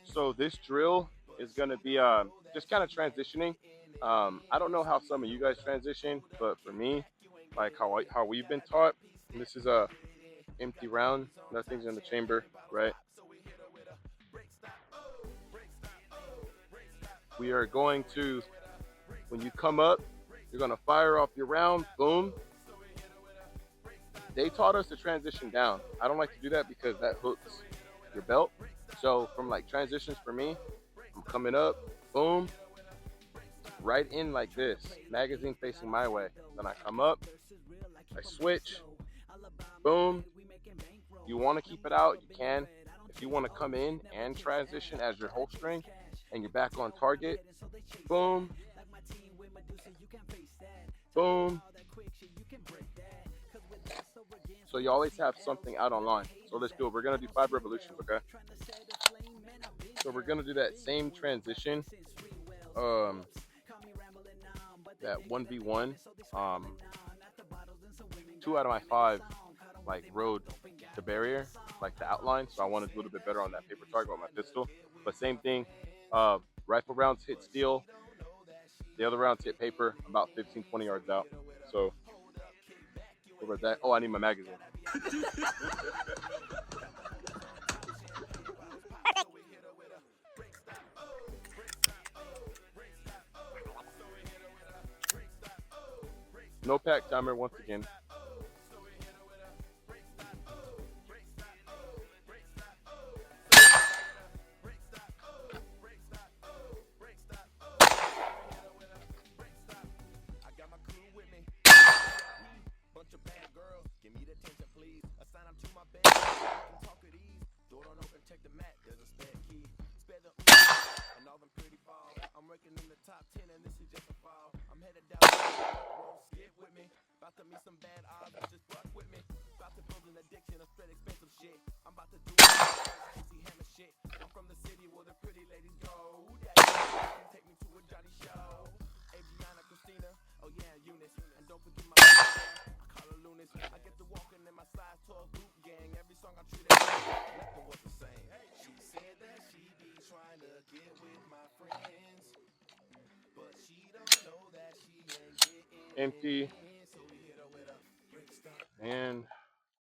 So this drill is going to be just kind of transitioning. I don't know how some of you guys transition, but for me, like how we've been taught, this is a empty round, nothing's in the chamber, right? We are going to, when you come up, you're going to fire off your round, boom. They taught us to transition down. I don't like to do that because that hooks your belt. So from like transitions for me, I'm coming up, boom, right in like this, magazine facing my way. Then I come up, I switch, boom. You want to keep it out, you can. If you want to come in and transition as you're holstering and you're back on target, boom, boom. So you always have something out on line. So let's do it. We're gonna do 5 revolutions, okay? So we're gonna do that same transition, um, that 1v1. Um, 2 out of my 5 like rode the barrier, like the outline. So I want to do a little bit better on that paper target with my pistol. But same thing, rifle rounds hit steel, the other rounds hit paper about 15, 20 yards out. So over that. Oh, I need my magazine. No pack timer once again. Empty. And